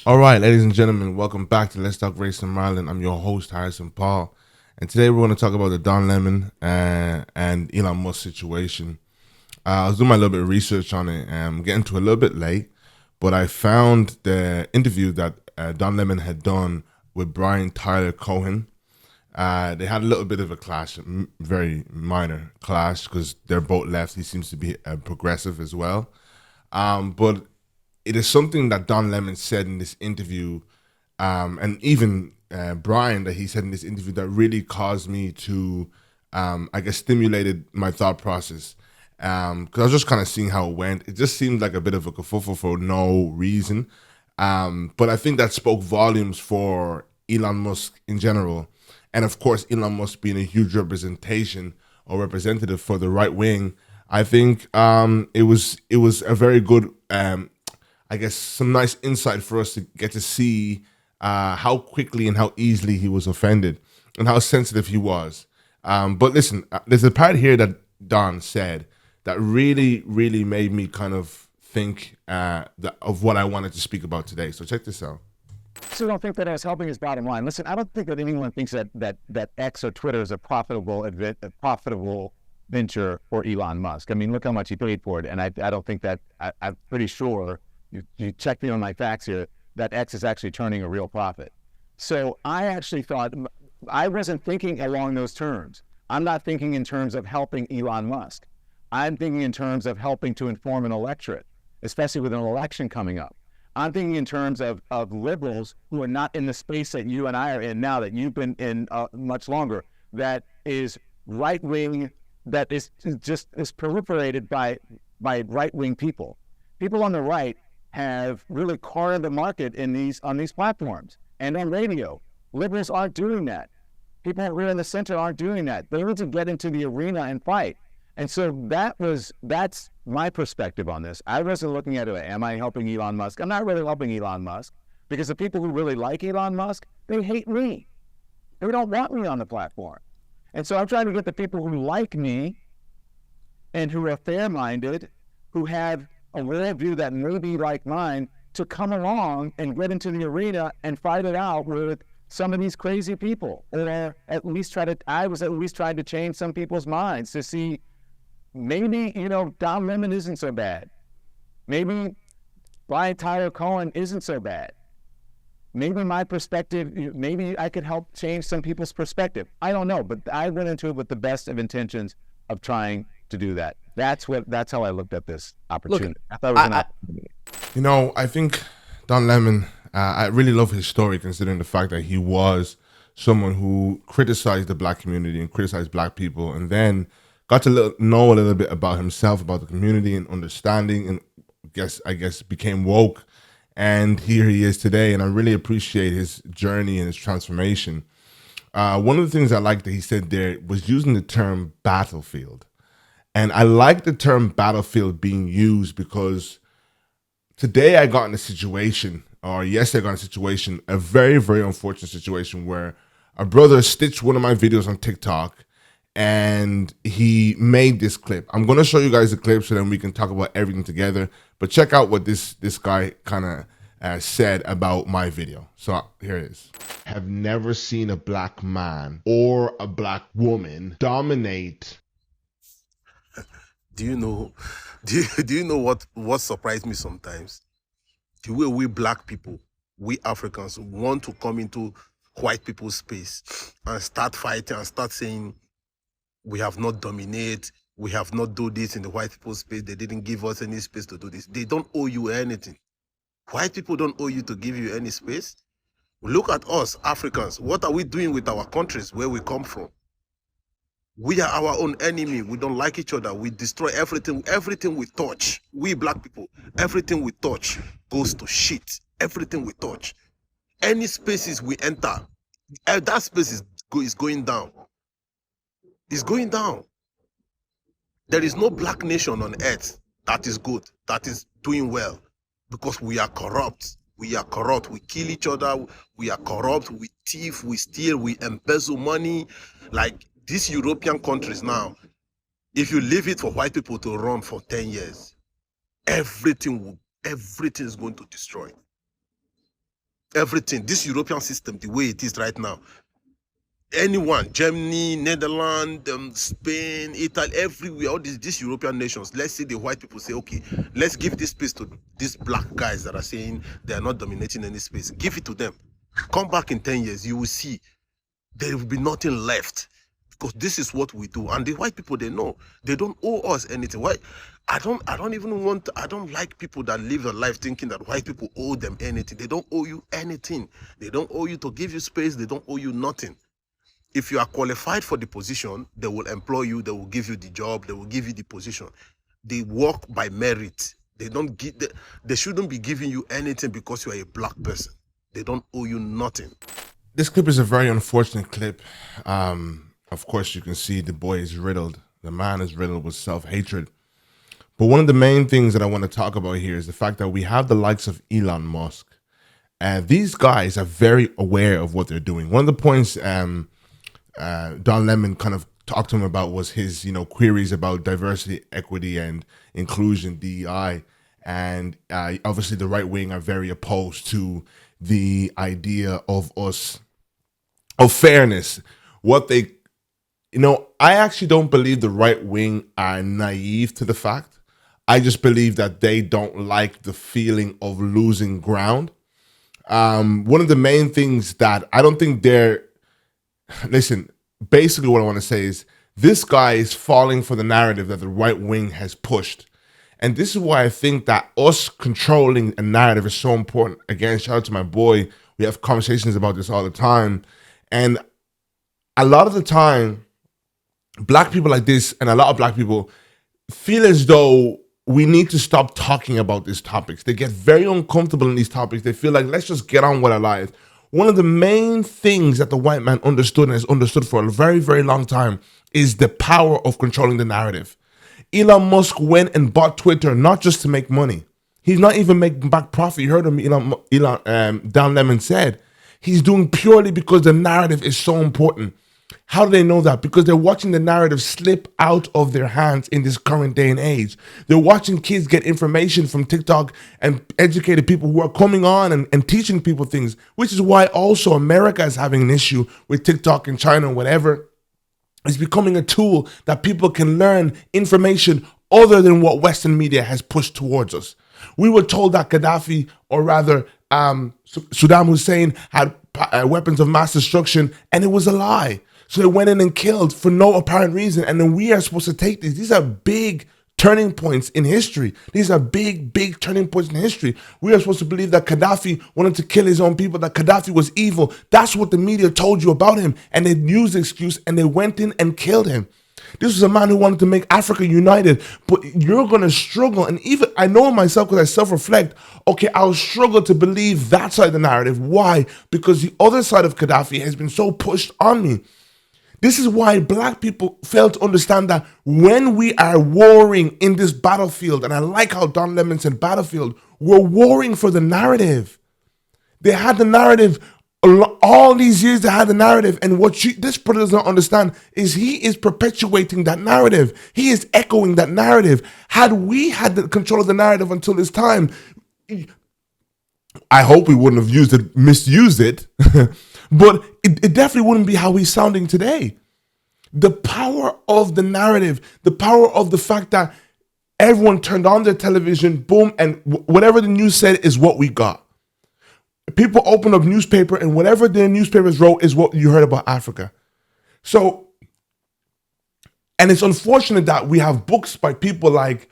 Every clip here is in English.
All right, ladies and gentlemen, welcome back to Let's Talk Race in Maryland. I'm your host, Harrison Paul. And today we're going to talk about the Don Lemon and Elon Musk situation. I was doing my little bit of research on it and I'm getting to a little bit late, but I found the interview that Don Lemon had done with Brian Tyler Cohen. They had a little bit of a clash, very minor clash, because they're both left. He seems to be progressive as well. But it is something that Don Lemon said in this interview, and even Brian, that he said in this interview, that really caused me to, I guess, stimulated my thought process. Because I was just kind of seeing how it went. It just seemed like a bit of a kerfuffle for no reason. But I think that spoke volumes for Elon Musk in general. And of course, Elon Musk being a huge representation or representative for the right wing. I think it was a very good I guess some nice insight for us to get to see how quickly and how easily he was offended and how sensitive he was. But listen, there's a part here that Don said that really, really made me kind of think of what I wanted to speak about today. So check this out. So don't think that I was helping his bottom line. Listen, I don't think that anyone thinks that X or Twitter is a profitable venture for Elon Musk. I mean, look how much he paid for it, and I don't think that I'm pretty sure you check me on my facts here that X is actually turning a real profit. So I actually thought I wasn't thinking along those terms. I'm not thinking in terms of helping Elon Musk. I'm thinking in terms of helping to inform an electorate, especially with an election coming up. I'm thinking in terms of liberals who are not in the space that you and I are in now, that you've been in much longer, that is right wing, that is proliferated by right wing people. People on the right have really cornered the market on these platforms and on radio. Liberals aren't doing that. People who are in the center aren't doing that. They need to get into the arena and fight. And so that's my perspective on this. I wasn't looking at it, am I helping Elon Musk? I'm not really helping Elon Musk, because the people who really like Elon Musk, they hate me. They don't want me on the platform. And so I'm trying to get the people who like me and who are fair-minded, who have a worldview that may be like mine, to come along and get into the arena and fight it out with some of these crazy people. Or at least I was at least trying to change some people's minds to see, maybe, Don Lemon isn't so bad. Maybe Brian Tyler Cohen isn't so bad. Maybe my perspective, maybe I could help change some people's perspective. I don't know, but I went into it with the best of intentions of trying to do that. That's how I looked at this opportunity. Look, I thought it was an opportunity. I think Don Lemon, I really love his story, considering the fact that he was someone who criticized the black community and criticized black people, and then got to know a little bit about himself, about the community, and understanding, and I guess became woke. And here he is today, and I really appreciate his journey and his transformation. One of the things I liked that he said there was using the term battlefield. And I like the term battlefield being used because today I got in a situation, or yesterday I got in a situation, a very, very unfortunate situation, where a brother stitched one of my videos on TikTok and he made this clip. I'm going to show you guys the clip so then we can talk about everything together. But check out what this guy kind of said about my video. So here it is. Have never seen a black man or a black woman dominate. do you know do you know what surprised me sometimes? The way we black people, we Africans, want to come into white people's space and start fighting and start saying we have not dominated, we have not do this in the white people's space, they didn't give us any space to do this. They don't owe you anything. White people don't owe you to give you any space. Look at us, Africans. What are we doing with our countries where we come from? We are our own enemy. We don't like each other. We destroy everything. Everything we touch, we black people, everything we touch goes to shit. Everything we touch. Any spaces we enter, that space is going down. It's going down. There is no black nation on earth that is good, that is doing well, because we are corrupt. We are corrupt. We kill each other. We are corrupt. We thief. We steal. We embezzle money. Like these European countries now, if you leave it for white people to run for 10 years, everything is going to destroy. Everything, this European system, the way it is right now, anyone, Germany, Netherlands, Spain, Italy, everywhere, all these European nations, let's say the white people say, okay, let's give this space to these black guys that are saying they are not dominating any space. Give it to them. Come back in 10 years, you will see there will be nothing left, because this is what we do. And the white people, they know they don't owe us anything. Why? I don't like people that live a life thinking that white people owe them anything. They don't owe you anything. They don't owe you to give you space. They don't owe you nothing. If you are qualified for the position, they will employ you, they will give you the job, they will give you the position. They work by merit. They shouldn't be giving you anything because you are a black person. They don't owe you nothing. This clip is a very unfortunate clip. Of course, you can see the boy is riddled. The man is riddled with self-hatred. But one of the main things that I want to talk about here is the fact that we have the likes of Elon Musk. And these guys are very aware of what they're doing. One of the points Don Lemon kind of talked to him about was his, queries about diversity, equity, and inclusion, DEI. And obviously the right wing are very opposed to the idea of fairness. I actually don't believe the right wing are naive to the fact. I just believe that they don't like the feeling of losing ground. One of the main things that I don't think listen, basically what I want to say is this guy is falling for the narrative that the right wing has pushed. And this is why I think that us controlling a narrative is so important. Again, shout out to my boy. We have conversations about this all the time. And a lot of the time, black people like this and a lot of black people feel as though we need to stop talking about these topics. They get very uncomfortable in these topics. They feel like, let's just get on with our lives. One of the main things that the white man understood and has understood for a very, very long time is the power of controlling the narrative. Elon Musk went and bought Twitter not just to make money. He's not even making back profit. You heard him, Don Lemon said. He's doing purely because the narrative is so important. How do they know that? Because they're watching the narrative slip out of their hands in this current day and age. They're watching kids get information from TikTok and educated people who are coming on and teaching people things, which is why also America is having an issue with TikTok in China or whatever. It's becoming a tool that people can learn information other than what Western media has pushed towards us. We were told that Gaddafi, or rather Saddam Hussein, had weapons of mass destruction, and it was a lie. So they went in and killed for no apparent reason. And then we are supposed to take these. These are big turning points in history. These are big, big turning points in history. We are supposed to believe that Gaddafi wanted to kill his own people, that Gaddafi was evil. That's what the media told you about him. And they used the excuse and they went in and killed him. This was a man who wanted to make Africa united. But you're going to struggle. And even I know myself because I self-reflect. Okay, I'll struggle to believe that side of the narrative. Why? Because the other side of Gaddafi has been so pushed on me. This is why black people fail to understand that when we are warring in this battlefield, and I like how Don Lemon said battlefield, we're warring for the narrative. They had the narrative, all these years they had the narrative, and what this brother does not understand is he is perpetuating that narrative. He is echoing that narrative. Had we had the control of the narrative until this time, I hope we wouldn't have misused it, but it definitely wouldn't be how he's sounding today. The power of the narrative, the power of the fact that everyone turned on their television, boom, and whatever the news said is what we got. People opened up newspaper, and whatever their newspapers wrote is what you heard about Africa. So, and it's unfortunate that we have books by people like,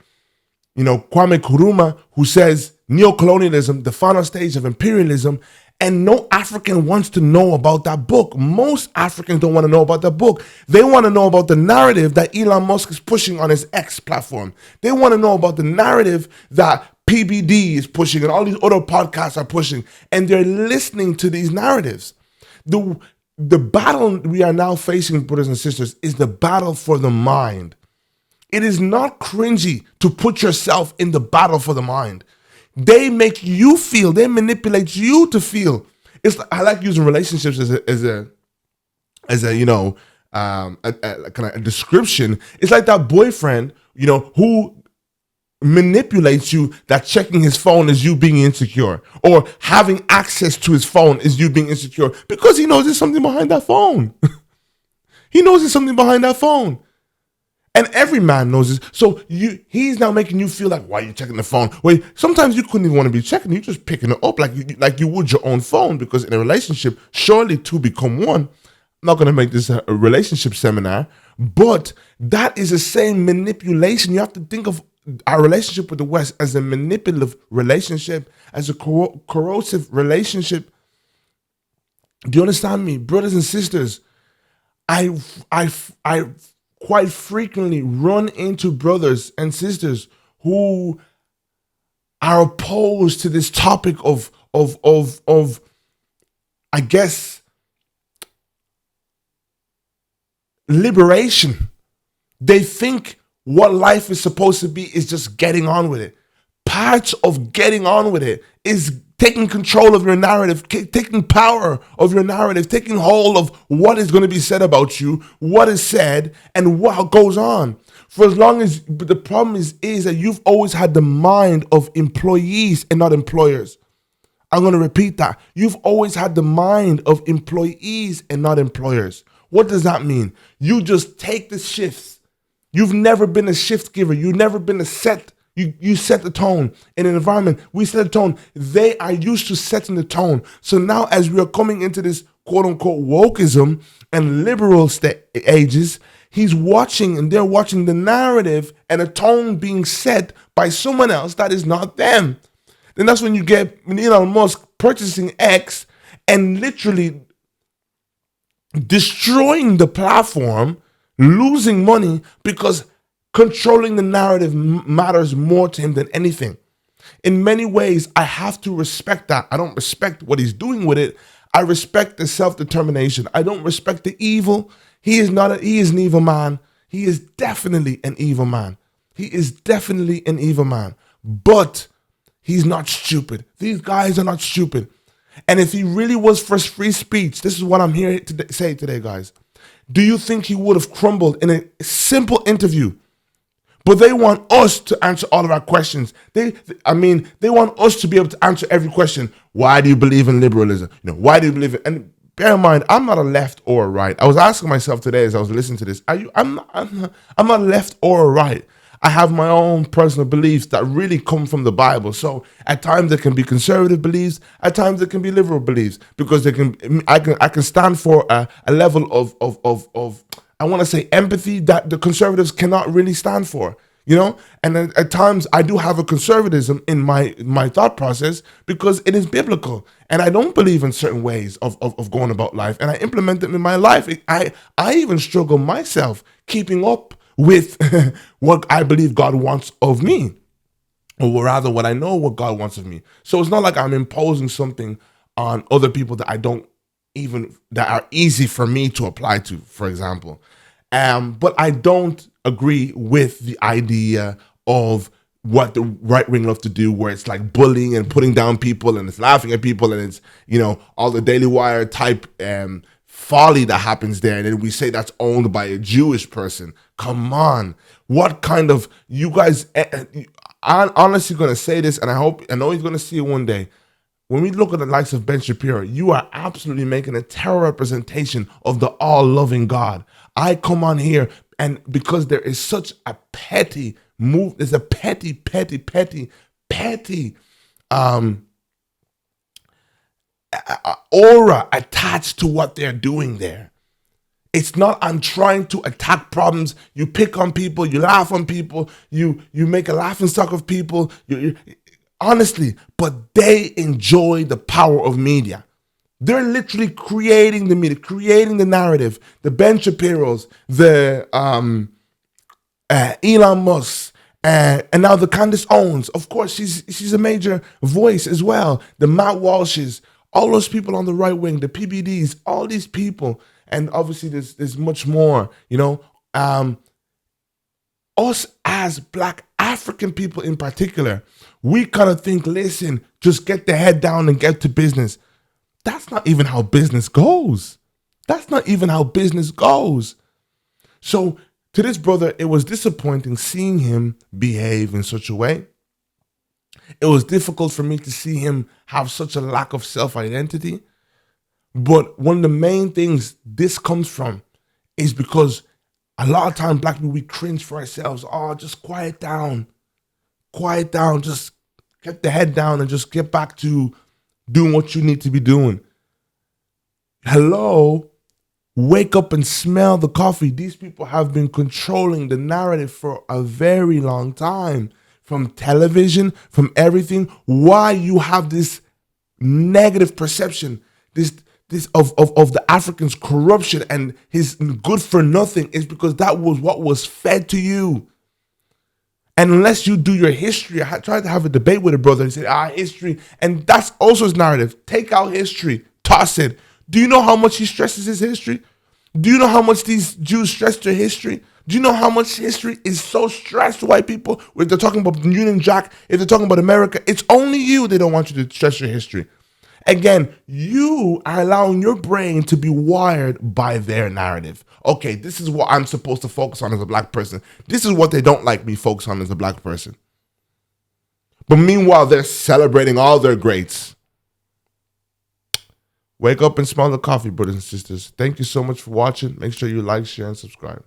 Kwame Nkrumah, who says neocolonialism, the final stage of imperialism, and no African wants to know about that book. Most Africans don't want to know about that book. They want to know about the narrative that Elon Musk is pushing on his X platform. They want to know about the narrative that PBD is pushing and all these other podcasts are pushing, and they're listening to these narratives. The battle we are now facing, brothers and sisters, is the battle for the mind. It is not cringy to put yourself in the battle for the mind. They make you feel, they manipulate you to feel. I like using relationships as a kind of a description. It's like that boyfriend, who manipulates you that checking his phone is you being insecure, or having access to his phone is you being insecure, because he knows there's something behind that phone. He knows there's something behind that phone. And every man knows this. So he's now making you feel like, why are you checking the phone? Wait, sometimes you couldn't even want to be checking. You're just picking it up like you would your own phone, because in a relationship, surely two become one. I'm not going to make this a relationship seminar, but that is the same manipulation. You have to think of our relationship with the West as a manipulative relationship, as a corrosive relationship. Do you understand me? Brothers and sisters, I quite frequently run into brothers and sisters who are opposed to this topic of I guess liberation. They think what life is supposed to be is just getting on with it. Parts of getting on with it is taking control of your narrative, taking power of your narrative, taking hold of what is going to be said about you, what is said, and what goes on. For as long as, but the problem is that you've always had the mind of employees and not employers. I'm going to repeat that. You've always had the mind of employees and not employers. What does that mean? You just take the shifts. You've never been a shift giver. You've never been a set. You set the tone in an environment. We set the tone. They are used to setting the tone. So now, as we are coming into this quote unquote wokeism and liberal ages, he's watching and they're watching the narrative and a tone being set by someone else that is not them. Then that's when you get Elon Musk purchasing X and literally destroying the platform, losing money because controlling the narrative matters more to him than anything. In many ways, I have to respect that. I don't respect what he's doing with it. I respect the self-determination. I don't respect the evil. He is an evil man. He is definitely an evil man. He is definitely an evil man. But he's not stupid. These guys are not stupid. And if he really was for free speech, this is what I'm here to say today, guys. Do you think he would have crumbled in a simple interview? But they want us to answer all of our questions. They want us to be able to answer every question. Why do you believe in liberalism? Why do you believe in? And bear in mind, I'm not a left or a right. I was asking myself today as I was listening to this. I'm not left or a right. I have my own personal beliefs that really come from the Bible. So at times there can be conservative beliefs, at times there can be liberal beliefs, because I can stand for a level of I want to say empathy that the conservatives cannot really stand for. And at times I do have a conservatism in my thought process because it is biblical, and I don't believe in certain ways of going about life, and I implement them in my life. I even struggle myself keeping up with what I believe God wants of me, or rather what I know what God wants of me. So it's not like I'm imposing something on other people that that are easy for me to apply to, for example. But I don't agree with the idea of what the right wing love to do, where it's like bullying and putting down people and it's laughing at people and it's, all the Daily Wire type folly that happens there. And then we say that's owned by a Jewish person. Come on. What kind of, you guys, I'm honestly going to say this, and I know he's going to see it one day. When we look at the likes of Ben Shapiro, you are absolutely making a terrible representation of the all-loving God. I come on here, and because there is such a petty move, there's a petty aura attached to what they're doing there. It's not, I'm trying to attack problems. You pick on people, you laugh on people, you make a laughing stock of people. Honestly, but they enjoy the power of media. They're literally creating the media, creating the narrative. The Ben Shapiros, the Elon Musk, and now the Candace Owens. Of course, she's a major voice as well. The Matt Walshes, all those people on the right wing, the PBDs, all these people, and obviously there's much more. Us as Black African people in particular, we kind of think, listen, just get the head down and get to business. That's not even how business goes. So To this brother, it was disappointing seeing him behave in such a way. It was difficult for me to see him have such a lack of self-identity. But one of the main things this comes from is because a lot of times black people, we cringe for ourselves. Oh, just quiet down, just get the head down and just get back to doing what you need to be doing. Hello, wake up and smell the coffee. These people have been controlling the narrative for a very long time, from television, from everything. Why you have this negative perception, this of the African's corruption and his good for nothing, is because that was what was fed to you. And unless you do your history, I tried to have a debate with a brother and said, history, and that's also his narrative. Take out history, toss it. Do you know how much he stresses his history? Do you know how much these Jews stress their history? Do you know how much history is so stressed to white people? If they're talking about Union Jack, if they're talking about America, it's only you they don't want you to stress your history. Again, you are allowing your brain to be wired by their narrative. Okay, this is what I'm supposed to focus on as a black person. This is what they don't like me focus on as a black person. But meanwhile, they're celebrating all their greats. Wake up and smell the coffee, brothers and sisters. Thank you so much for watching. Make sure you like, share, and subscribe.